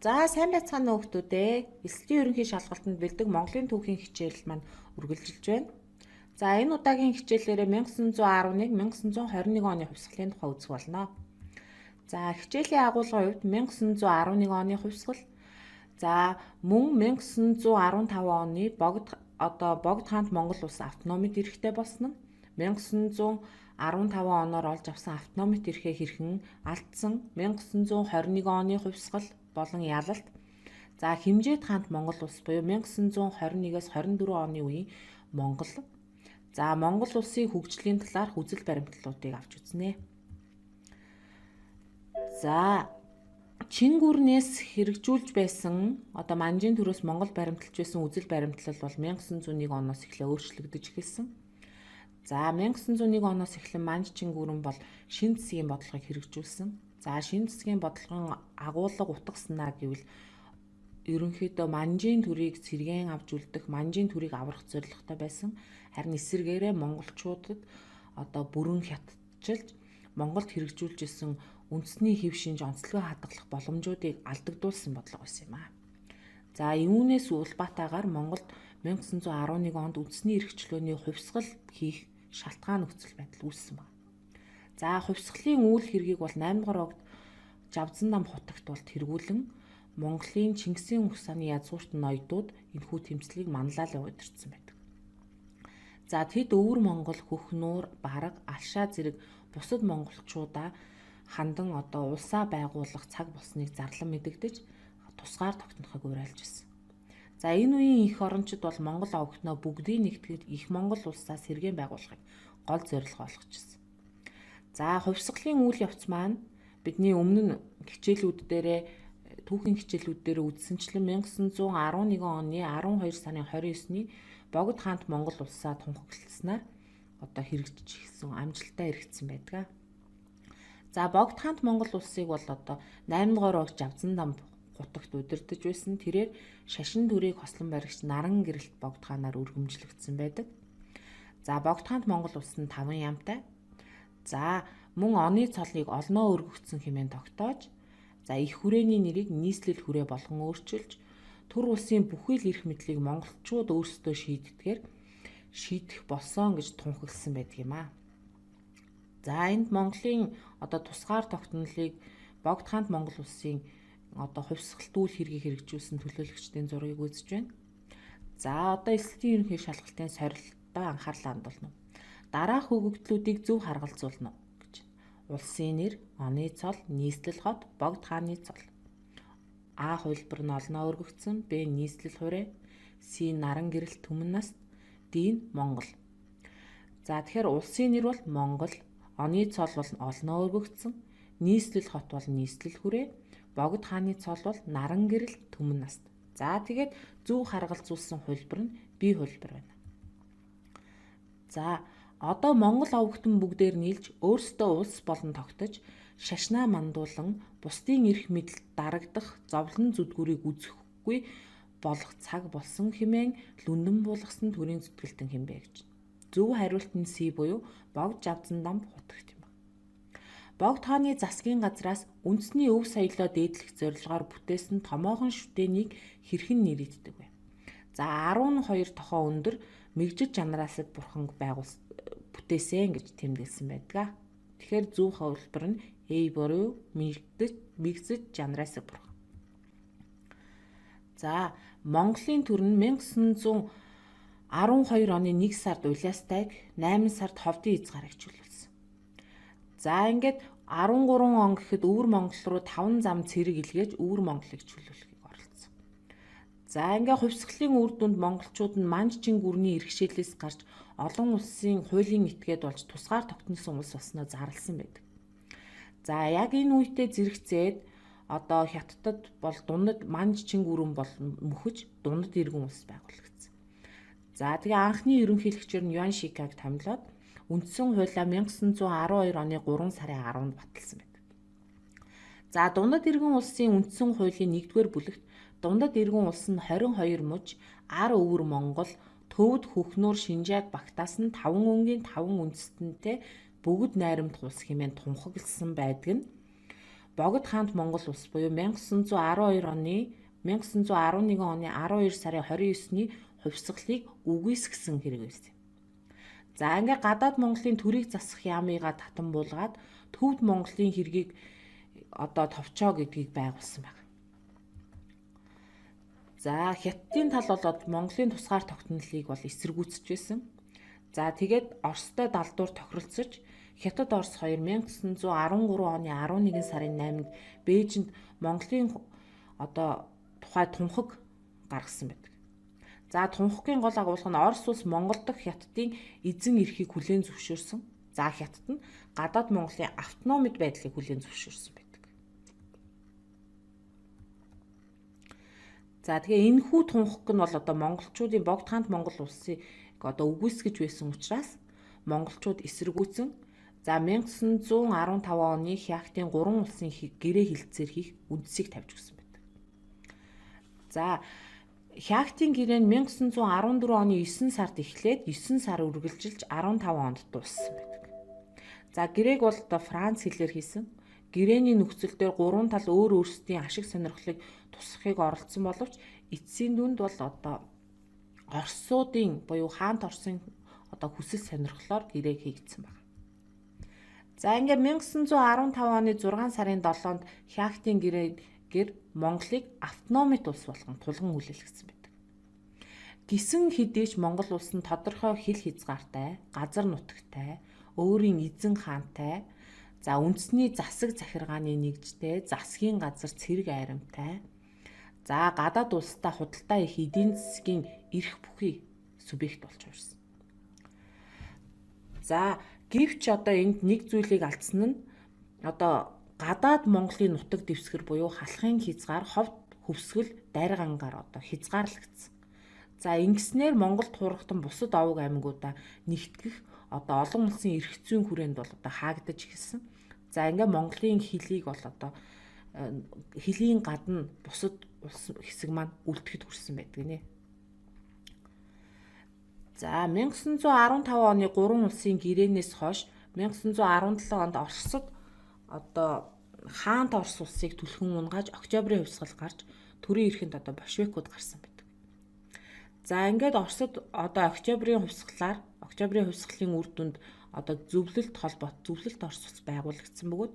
За сайн байцгаана уу хүмүүс ээ. Эсэлтийн ерөнхий шалгалтанд бэлдэг Монголын түүхийн хичээл маань үргэлжилж байна. За энэ удаагийн хичээлээрээ 1911 1921 оны хувьсгалын тухай үзэх болно. За хичээлийн агуулгын хувьд 1911 оны хувьсгал. За мөн 1915 оны Богд хаант Монгол улс автономид эрэхтэй болсон нь 1915 оноор олж авсан автономит эрхээ хэрхэн алдсан 1921 оны хувьсгал болон ялалт. За хэмжээд хаант Монгол улс буюу 1921-с 24 оны үеийн Монгол. За Монгол улсын хөгжлийн талаарх үзэл баримтлалуудыг авч үзнэ. За Чин гүрнээс хэрэгжүүлж байсан манжийн төрөөс Монгол баримталж байсан үзэл баримтлал бол 1901 оноос эхлээ өөрчлөгдөж эхэлсэн. За 1901 оноос эхлэн манж чин гүрэн бол шинэ засгийн бодлогыг хэрэгжүүлсэн. За шинэ засгийн бодлогын агуулга утгаснаа гэвэл ерөнхийдөө манжийн төрийг сэргээн авч үлдэх, манжийн төрийг аврах зорилготой байсан. Харин эсвэргээрээ монголчуудад бүрэн хятадчилж Монголд хэрэгжүүлж исэн үндэсний хэв шинж онцлогоо хадгалах боломжуудыг алдагдуулсан бодлого байсан юм аа. За юунээс улбаатаагаар Монголд 1911 онд үндэсний эрх чөлөөний хувьсгал хийх шалтгаан нөхцөл байдал үүссэн байна. За хувьсгалын үйл хэргийг бол 8 дугаар огт Жавзан нам хотогт болт хэрэгүүлэн Монголын Чингисийн ухсааны язгуурт ноёдууд энэхүү тэмцлийг манлайлан удирдсан байдаг. За тэд өвөр Монгол, Хөхнүүр, Бараг, Алшаа зэрэг бусад монголчуудаа хандан улсаа байгуулах цаг болсныг зарлан мэдэгдэж тусгаар тогтнохыг уриалж байсан. За энэ үеийн их орончид бол Монгол овогтноо бүгдийг нэгтгэж их Монгол улсаа сэргээн байгуулахыг гол зорилго болгочихсон. За хувьсгалын үйл явц маань бидний өмнө нь түүхийн хичээлүүд дээр үзсэнчлэн 1911 оны 12 сарын 29-ний Богд хаант Монгол улсаа тунхагласнаар хэрэгжиж ирсэн амжилтаа эргэцсэн байдаг. За Богд хаант Монгол улсыг бол 8 дугаар огт Жавзан нам хотогт удирдах байсан. Тэрээр шашин төрийг хослон баригч Наран гэрэлт Богд хаанаар өргөмжлөгдсөн байдаг. За Богд хаант Монгол улс нь 5 яамтай. За мөн оны цолыг олноо өргөгдсөн хэмээн тогтоож, за их хүрээний нэрийг нийслэл хүрээ болгон өөрчилж, Түр улсын бүхий л эрх мэдлийг монголчууд өөрсдөө шийдэх болсон гэж тунхагласан байдаг юм аа. За энд Монголын тусгаар тогтнолыг Богд хаант Монгол улсын хувьсгалт үйл хэргийг хэрэгжүүлсэн төлөөлөгчдийн зургийг үзэж байна. За эсэлтийн ерөнхий шалгалтын сорилттой анхаарлаа хандуулна. Дараах өгөгдлүүдийг зөв харгалзуулна гэж. Улсын нэр, оны цол, нийслэл хот, Богд хааны цол. А хувилбар нь олноо өргөгдсөн, Б нийслэл хүрээ, С наран гэрэлт түмэн наст, Д нь Монгол. За тэгэхээр улсын нэр бол Монгол, оны цол бол олноо өргөгдсөн, нийслэл хот бол нийслэл хүрээ, Богд хааны цол бол наран гэрэлт түмэн наст. За тэгээд зөв харгалзуулсан хувилбар нь Б хувилбар байна. За Монгол овогтон бүгдээр нийлж өөрсдөө улс болон тогтож шашнаа мандуулан бусдын эрх мэдэлд дарагдах зовлон зүдгүүрийг үзэхгүй болох цаг болсон хэмээн лүндэн буулгасан төрийн зүтгэлтэн хэмбэ гэж. Зөв хариулт нь С буюу Богд Жавзан нам хотогт юм. Богд хааны засгийн газраас үндэсний өв соёлоо дээдлэх зорилгоор бүтээсэн томоохон шүтээнийг хэрхэн нэрийддэг вэ? За 12 тохоо өндөр мэгжид жанраасад бурхан бүтээсэн гэж тэмдэглэсэн байдаг. Тэгэхээр зөв хувилбар нь A буюу мэгжид жанраасад бурхан. За Монголын төр нь 1912 оны 1 сард Улаастайг, 8 сард Ховдын эз гарагч чөлөөлсөн. За ингээд 13 он гэхэд өвөр Монгол руу 5 зам цэрэг илгээж өвөр Монголыг чөлөөлөхийг оролцсон. За ингээ хувьсгалын үр дүнд монголчууд нь манж чин гүрний иргэшээлээс гарч олон улсын хуулийн этгээд болж тусгаар тогтносон улс болсноо зарласан байдаг. За яг энэ үедээ зэрэгцээд хятадд бол дундад манж чин гүрэн бол мөхөж дундад иргэн улс байгуулагдсан. За тэгээ анхны ерөнхийлөгчөөр нь Юан Шикаг томилоод үндсэн хуулиа 1912 оны 3 сарын 10-нд баталсан байдаг. За дундад иргэн улсын үндсэн хуулийн 1-р бүлэгт дундад иргэн улс нь 22 муж ар өвөр Монгол, Төвд, Хөхнүүр, Шинжааг багтаас нь 5 өнгийн 5 үндэстэнтэй бүгд найрамдах улс хэмээн тунхагласан байдаг нь Богд хаант Монгол улс буюу 1911 оны 12 сарын 29-ний хувьсгалыг үгүйсгэсэн хэрэг байсан. За ингээ гадаад Монголын төрийг засах яамыгаа татан буулгаад Төвд Монголын хэргийг одоо товчоо гэдгийг байгуулсан байна. За Хятадын тал болоод Монголын тусгаар тогтнолыг бол эсэргүүцэж байсан. За тэгээд Оростой далдуур тохиролцож Хятад Орос 1913 оны 11 сарын 8-нд Бээжинд Монголын одоо тухай тунхаг гаргасан байдаг. За тунхагийн гол агуулга нь Орос улс Монгол дахь Хятадын эзэн эрхийг хүлээн зөвшөөрсөн. За Хятад нь гадаад Монголын автономид байдлыг хүлээн зөвшөөрсөн байдаг. За тэгээ энэхүү тунхаг нь бол одоо монголчуудын Богд хаант Монгол улсыг одоо үгүйсгэж байсан учраас монголчууд эсэргүүцэн за 1915 оны Хяхтын 3 улсын гэрээ хилцээр хийх үндсийг тавьж өгсөн байдаг. За Хяхтын гэрээ нь 1914 оны 9 сард эхлээд 9 сар үргэлжилж 15 онд дууссан байдаг. За гэрээг бол одоо Франц хэлээр хийсэн. Гэрээний нөхцөл дээр гурван тал өөр өөрсдийн ашиг сонирхлыг тусахыг оролцсон боловч эцсийн дүнд бол одоо Оросуудын буюу хаант Оросын одоо хүсэл сонирхлоор гэрээг хийгдсэн байна. За ингээд 1915 оны 6 сарын 7-нд Хяхтын гэр Монголыг автономит улс болгон тулган хүлээлгэсэн байдаг. Гисэн хэдий ч Монгол улс нь тодорхой хил хязгаартай, газар нутагтай, өөрийн эзэн хаантай, за үндэсний засаг захиргааны нэгжтэй, засгийн газар цэрэг айрамтай, за гадаад улстай худалдаа их эдийн засгийн эрх бүхий субъект болж хувирсан. За гэвч одоо энд нэг зүйлийг алдсан нь одоо гадаад Монголын нутаг дэвсгэр буюу халахын хязгаар ховд хөвсгөл дайргангаар одоо хязгаарлагдсан. За ингэснээр Монголд хуурахтан бусад овог аймагуудаа нэгтгэх одоо олон улсын эрх зүйн хүрээнд бол одоо хаагдаж эхэлсэн. За ингээ Монголын хөлийг бол одоо хөлийн гадна бусад улс хэсэг маань үлдэхэд хүрсэн байдаг нэ. За 1915 оны 3 улсын гэрээнээс хойш 1917 онд Оросд одоо хаант Орос улсыг түлхэн унгааж Октябрийн хувьсгал гарч төрийн эрхэнд одоо большевикууд гарсан байдаг. За ингээд Оросд одоо Октябрийн хувьсгалын үр дүнд одоо зөвлөлт Орос улс байгуулагдсан бөгөөд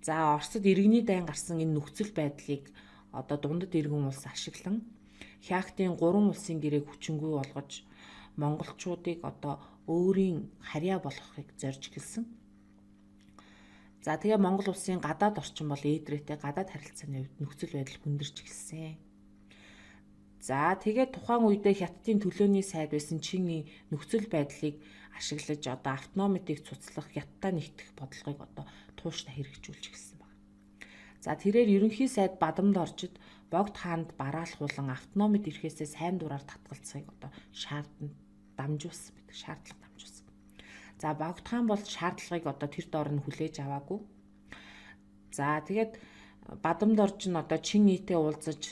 за Оросд иргэний дайн гарсан энэ нөхцөл байдлыг одоо дундад иргэн улс ашиглан Хяхтын 3 улсын гэрээг хүчингүй болгож монголчуудыг одоо өөрийн харьяа болгохыг зорж эхэлсэн. За тэгээ Монгол улсын гадаад орчин бол ээдрээтэй гадаад харилцааны хувьд нөхцөл байдал хүндэрч эхэлсэн. За тэгээд тухайн үедээ Хятадын төлөөний сайд байсан Чингийн нөхцөл байдлыг ашиглаж одоо автономитыг цуцлах, Хятадтай нэгтгэх бодлогыг одоо тууштай хэрэгжүүлж эхэлсэн байна. За тэрээр ерөнхий сайд Бадамд орчид Богд хаанд бараалхуулан автономит эрхээсээ сайн дураар татгалцахыг одоо шаардлага дамжуулсан. За Богд хаан бол шаардлагыг одоо тэр доор нь хүлээж аваагүй. За тэгээд Бадамд орж нь одоо Чин нийтэд уулзаж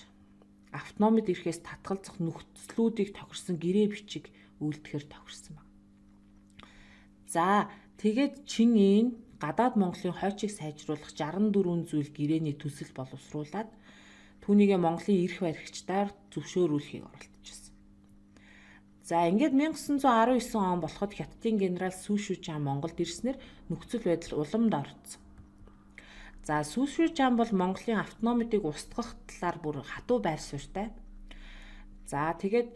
автономит эрхээс татгалзах нөхцлүүдийг тохирсон гэрээ бичиг үйлдэхээр тохирсон байна. За тэгээд Чин ийн гадаад Монголын хойчийг сайжруулах 64 зүйл гэрээний төсөл боловсруулад түүнийгээ Монголын эрх баригчдаар зөвшөөрүүлэхийг оролдож. За ингээд 1919 он болоход Хятадын генерал Сүү Шүжан Монголд ирснээр нөхцөл байдал уламд орцсон. За Сүү Шүжан бол Монголын автономитыг устгах талаар бүр хатуу байр суурьтай. За тэгээд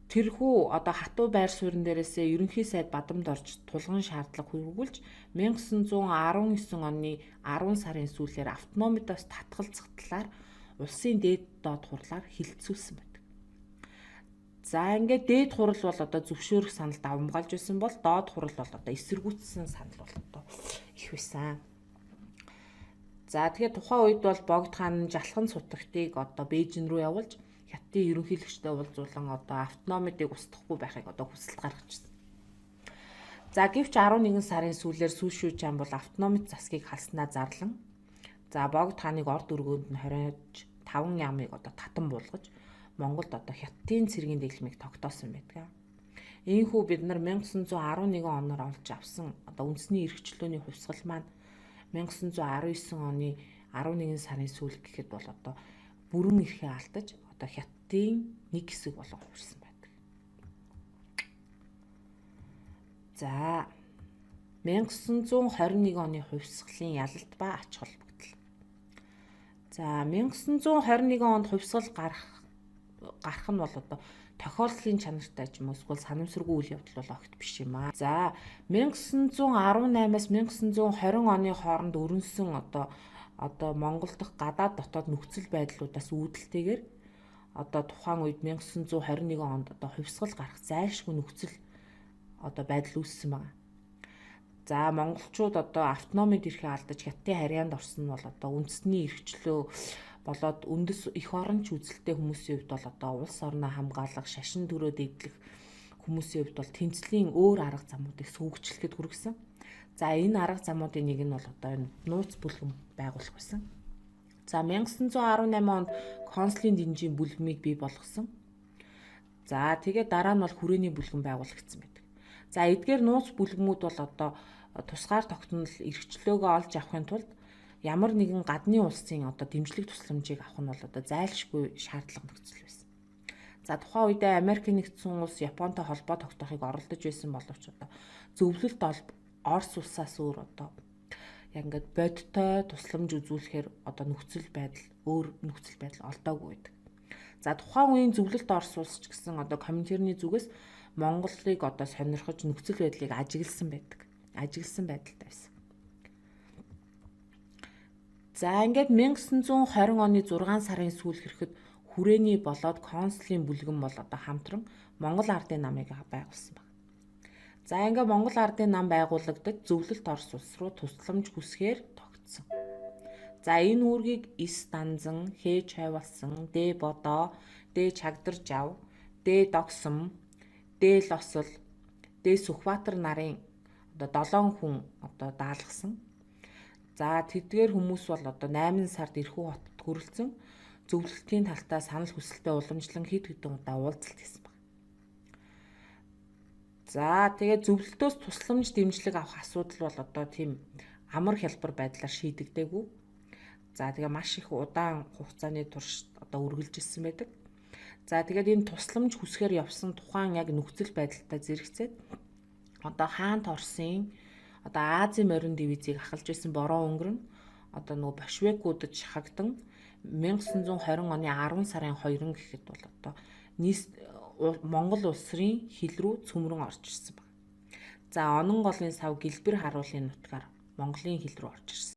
тэрхүү одоо хатуу байр суурин дээрээсээ ерөнхий сайд Бадамд орж тулгын шаардлага хөрвүүлж 1919 оны 10 сарын сүүлээр автономитоос татгалзах талаар улсын дээд доод хурлаар хэлэлцүүлсэн байна. За ингээд дээд хурал бол одоо зөвшөөрөх санал давамгаалж байсан бол доод хурал бол одоо эсэргүүцсэн санал бол одоо их байсан. За тэгээд тухайн үед бол Богд хаан жалхан сутагтыг одоо Бээжин рүү явуулж Хятадын ерөнхийлөгчтэй уулзуулан одоо автономитыг устгахгүй байхыг одоо хүсэлт гаргажсэн. За гэвч 11 сарын сүүлээр Сүү Шүжан бол автономит засгийг халснаа зарлан за Богд хааныг орд өргөөнд нь хориож 5 ямыг одоо татан буулгаж Монголд одоо Хятадын цэргийн дэглэмийг тогтоосон байдаг. Ийхүү бид нар 1911 оноор олж авсан одоо үндэсний эрхчлөөний хувьсгал маань 1919 оны 11 сарын сүүл гэхэд бол одоо бүрэн эрхээ алдаж одоо хятадын нэг хэсэг болон хувирсан байдаг. За 1921 оны хувьсгалын ялалт ба ач холбогдол. За 1921 онд хувьсгал гарах нь бол одоо тохиолдлын чанартай ч юм уу эсвэл санамсаргүй үйл явдал бол огт биш юм аа. За 1918-аас 1920 оны хооронд өрнөсөн одоо Монгол дахь гадаад дотоод нөхцөл байдлуудаас үүдэлтэйгээр одоо тухайн үед 1921 онд одоо хувьсгал гарах зайлшгүй нөхцөл одоо байдал үүссэн байна. За монголчууд одоо автономид эрхээ алдаж хятадын харьяанд орсон нь бол одоо үндэсний эрхчлөө болоод үндэс эх оронч үзэлтэй хүмүүсийн хувьд бол одоо улс орноо хамгаалах, шашин төрөө дэвдлэх хүмүүсийн хувьд бол тэмцлийн өөр арга замуудыг сүйгчлэхэд хүргэсэн. За энэ арга замуудын нэг нь бол одоо энэ нууц бүлгэм байгуулах байсан. За 1918 онд консулын дэнжийн бүлгмийг бий болгосон. За тэгээд дараа нь бол хүрээний бүлгэн байгуулагдсан байдаг. За эдгээр нууц бүлгмүүд бол одоо тусгаар тогтнол эрхчлөөгөө олж авахын тулд ямар нэгэн гадны улсын одоо дэмжлэг тусламжийг авах нь бол одоо зайлшгүй шаардлага нөхцөл байсан. За тухайн үедээ Америк нэгдсэн улс Японтой холбоо тогтоохыг оролдож байсан боловч одоо зөвлөлт Орос улсаас өөр одоо яг ингээд бодтой тусламж үзүүлэхээр одоо өөр нөхцөл байдал олдоогүй байдаг. За тухайн үеийн зөвлөлт Орос улс ч гэсэн одоо Коминтерны зүгээс Монголыг одоо сонирхож нөхцөл байдлыг ажигласан байдалтай байсан. За ингээд 1920 оны 6 сарын сүүл гэхэд хүрээний болоод консулын бүлгэн бол одоо хамтран Монгол Ардын намыг байгуулсан байна. За ингээд Монгол Ардын нам байгуулагдаж зөвлөлт Орос улс руу тусламж хүсгээр тогтсон. За энэ үүргийг Эс Данзан, Хээж Хайвалсан, Дэ Бодоо, Дэ Чагдар Жав, Дэ Догсом, Дэ Лосол, Дэ Сүхбаатар нарын одоо 7 хүн одоо даалгасан. За тэдгээр хүмүүс бол одоо 8 сард Ирхүү хотод хүрэлцэн зөвлөлтийн талтаа санал хүсэлтэд уламжлан хэд хэдэн удаа уулзалт хийсэн байна. За тэгээд зөвлөлтөөс тусламж дэмжлэг авах асуудал бол одоо тийм амар хялбар байдлаар шийдэгдээгүй. За тэгээ маш их удаан хугацааны турш одоо үргэлжилж ирсэн байдаг. За тэгээд энэ тусламж хүсгээр явсан тухайн яг нөхцөл байдалтай зэрэгцээд одоо хаант Оросын одоо Азийн морин дивизийг ахалж байсан бороо өнгөрн одоо нөгөө большевикуудад шахагдан 1920 оны 10 сарын 2 гэхэд бол одоо Монгол улсын хил рүү цөмрөн орж ирсэн байна. За онон голын сав гэлбэр харуулын нутгаар Монголын хил рүү орж ирсэн.